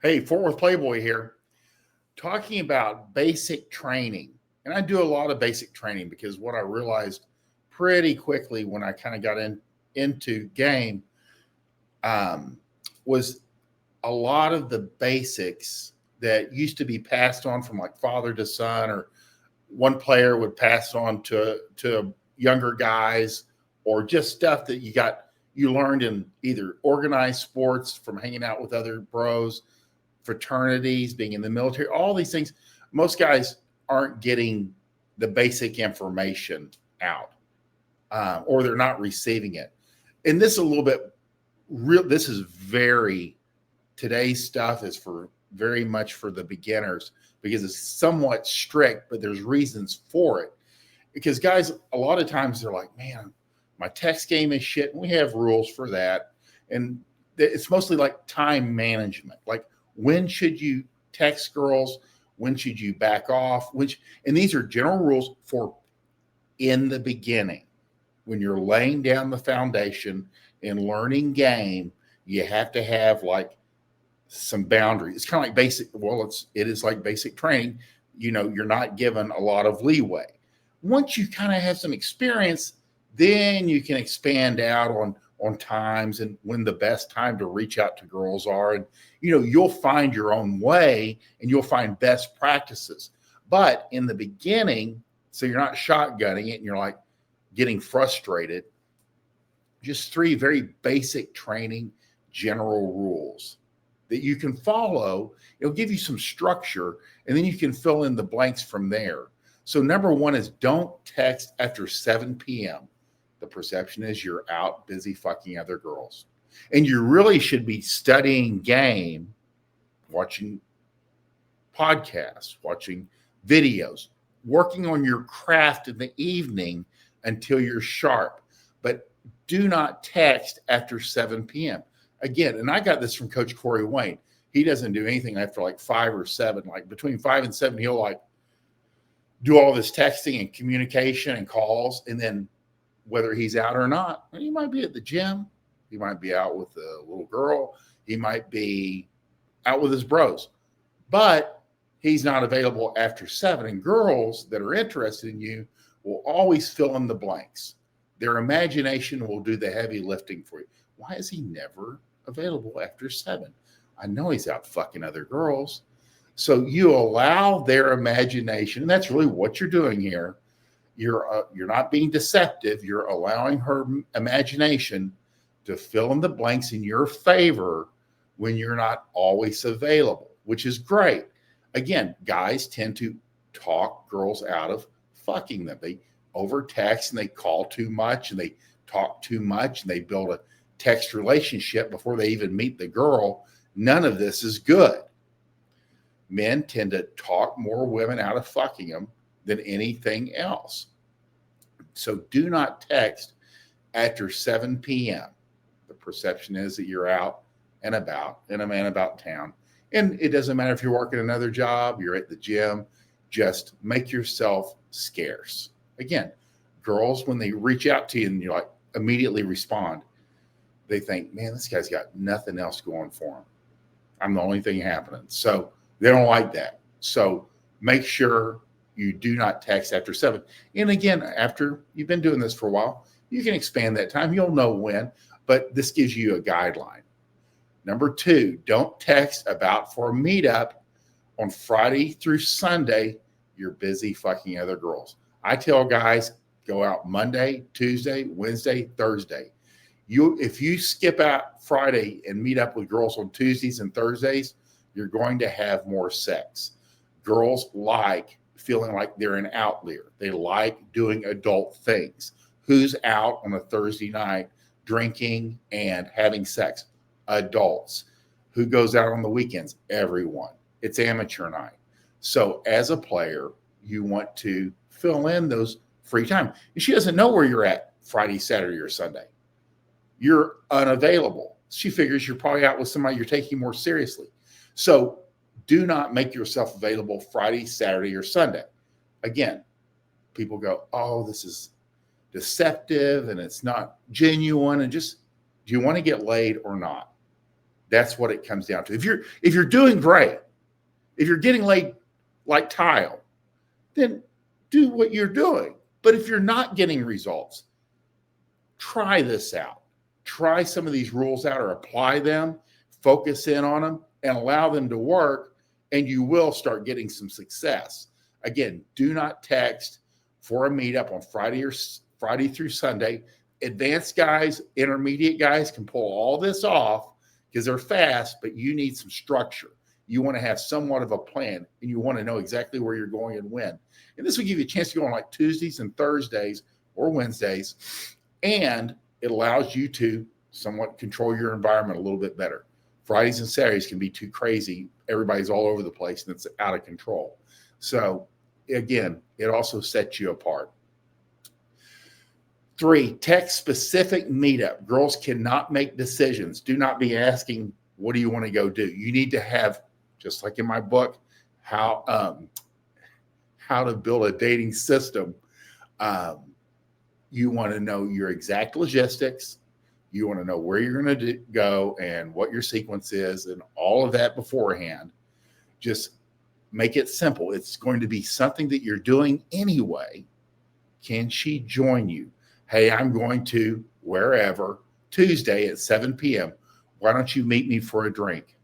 Hey, Fort Worth Playboy here, talking about basic training. And I do a lot of basic training because what I realized pretty quickly when I kind of got into game um, was a lot of the basics that used to be passed on from like father to son, or one player would pass on to younger guys, or just stuff that you learned in either organized sports from hanging out with other bros, fraternities, being in the military, all these things. Most guys aren't getting the basic information out, or they're not receiving it. And this is a little bit real. This is very, today's stuff is for very much for the beginners because it's somewhat strict, but there's reasons for it. Because guys, a lot of times they're like, man, my text game is shit. And we have rules for that. And it's mostly like time management. Like, when should you text girls? When should you back off? And these are general rules for in the beginning. When you're laying down the foundation and learning game, you have to have like some boundaries. It's kind of like it is like basic training. You're not given a lot of leeway. Once you kind of have some experience, then you can expand out on times and when the best time to reach out to girls are. And, you'll find your own way and you'll find best practices. But in the beginning, so you're not shotgunning it and you're like getting frustrated, just 3 very basic training general rules that you can follow. It'll give you some structure and then you can fill in the blanks from there. So number 1 is don't text after 7 p.m. The perception is you're out busy fucking other girls. And you really should be studying game, watching podcasts, watching videos, working on your craft in the evening until you're sharp. But do not text after 7 p.m. Again, and I got this from Coach Corey Wayne. He doesn't do anything after like 5 or 7. Like between 5 and 7, he'll like do all this texting and communication and calls. And then whether he's out or not, he might be at the gym. He might be out with a little girl. He might be out with his bros. But he's not available after 7. And girls that are interested in you will always fill in the blanks. Their imagination will do the heavy lifting for you. Why is he never available after 7? I know he's out fucking other girls. So you allow their imagination. And that's really what you're doing here. You're not being deceptive. You're allowing her imagination to fill in the blanks in your favor when you're not always available, which is great. Again, guys tend to talk girls out of fucking them. They over text and they call too much and they talk too much and they build a text relationship before they even meet the girl. None of this is good. Men tend to talk more women out of fucking them than anything else. So do not text after 7 p.m. The perception is that you're out and about in a man about town. And it doesn't matter if you're working another job, you're at the gym, just make yourself scarce. Again, girls, when they reach out to you and you like immediately respond, they think, man, this guy's got nothing else going for him. I'm the only thing happening. So they don't like that. So make sure you do not text after 7. And again, after you've been doing this for a while, you can expand that time. You'll know when, but this gives you a guideline. Number 2, don't text about for a meetup on Friday through Sunday. You're busy fucking other girls. I tell guys, go out Monday, Tuesday, Wednesday, Thursday. If you skip out Friday and meet up with girls on Tuesdays and Thursdays, you're going to have more sex. Girls like feeling like they're an outlier. They like doing adult things. Who's out on a Thursday night drinking and having sex? Adults. Who goes out on the weekends? Everyone. It's amateur night. So as a player, you want to fill in those free time. And she doesn't know where you're at Friday, Saturday, or Sunday. You're unavailable. She figures you're probably out with somebody you're taking more seriously. So do not make yourself available Friday, Saturday, or Sunday. Again, people go, oh, this is deceptive and it's not genuine. And just, do you want to get laid or not? That's what it comes down to. If you're doing great, if you're getting laid like tile, then do what you're doing. But if you're not getting results, try this out. Try some of these rules out or apply them, focus in on them, and allow them to work, and you will start getting some success. Again, do not text for a meetup on Friday through Sunday. Advanced guys, intermediate guys can pull all this off because they're fast, but you need some structure. You want to have somewhat of a plan, and you want to know exactly where you're going and when. And this will give you a chance to go on like Tuesdays and Thursdays or Wednesdays, and it allows you to somewhat control your environment a little bit better. Fridays and Saturdays can be too crazy. Everybody's all over the place, and it's out of control. So again, it also sets you apart. 3, text-specific meetup. Girls cannot make decisions. Do not be asking, what do you want to go do? You need to have, just like in my book, how to build a dating system. You want to know your exact logistics. You want to know where you're going to go and what your sequence is and all of that beforehand. Just make it simple. It's going to be something that you're doing anyway. Can she join you? Hey, I'm going to wherever Tuesday at 7 p.m. Why don't you meet me for a drink?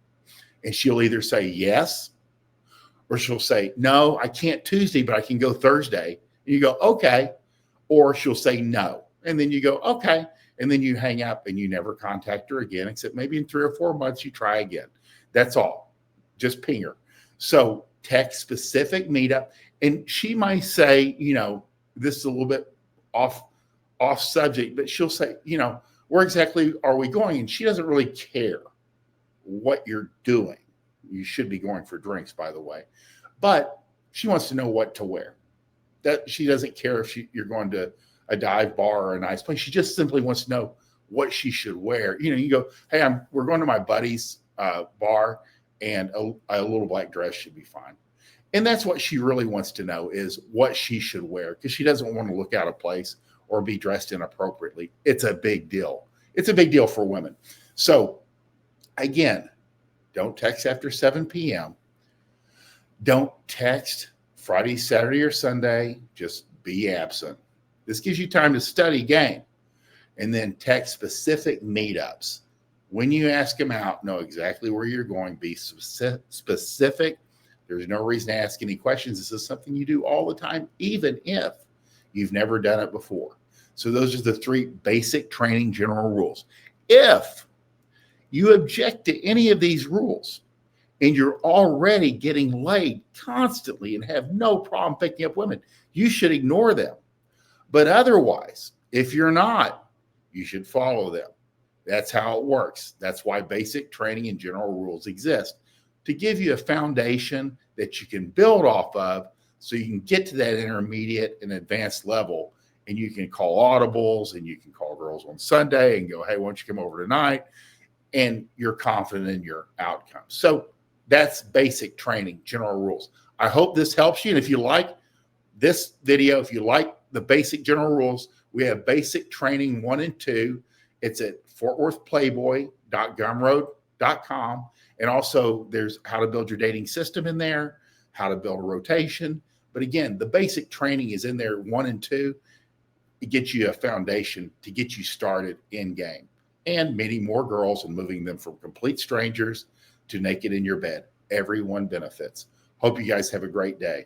And she'll either say yes, or she'll say, no, I can't Tuesday, but I can go Thursday. And you go, okay. Or she'll say no. And then you go, okay. And then you hang up and you never contact her again, except maybe in 3 or 4 months you try again. That's all. Just ping her. So text specific meetup. And she might say, this is a little bit off subject, but she'll say, where exactly are we going? And she doesn't really care what you're doing. You should be going for drinks, by the way. But she wants to know what to wear. That she doesn't care if you're going to a dive bar or a nice place. She just simply wants to know what she should wear. You go, hey, we're going to my buddy's bar, and a little black dress should be fine. And that's what she really wants to know, is what she should wear, because she doesn't want to look out of place or be dressed inappropriately. It's a big deal. It's a big deal for women. So again, don't text after 7 p.m. Don't text Friday, Saturday, or Sunday. Just be absent. This gives you time to study game. And then text specific meetups. When you ask them out, know exactly where you're going. Be specific. There's no reason to ask any questions. This is something you do all the time, even if you've never done it before. So those are the 3 basic training general rules. If you object to any of these rules and you're already getting laid constantly and have no problem picking up women, you should ignore them. But otherwise, if you're not, you should follow them. That's how it works. That's why basic training and general rules exist, to give you a foundation that you can build off of so you can get to that intermediate and advanced level, and you can call audibles and you can call girls on Sunday and go, hey, why don't you come over tonight? And you're confident in your outcome. So that's basic training, general rules. I hope this helps you. And if you like this video, if you like the basic general rules, we have basic training 1 and 2. It's at fortworthplayboy.gumroad.com. And also there's how to build your dating system in there, how to build a rotation. But again, the basic training is in there 1 and 2. It gets you a foundation to get you started in game and meeting more girls and moving them from complete strangers to naked in your bed. Everyone benefits. Hope you guys have a great day.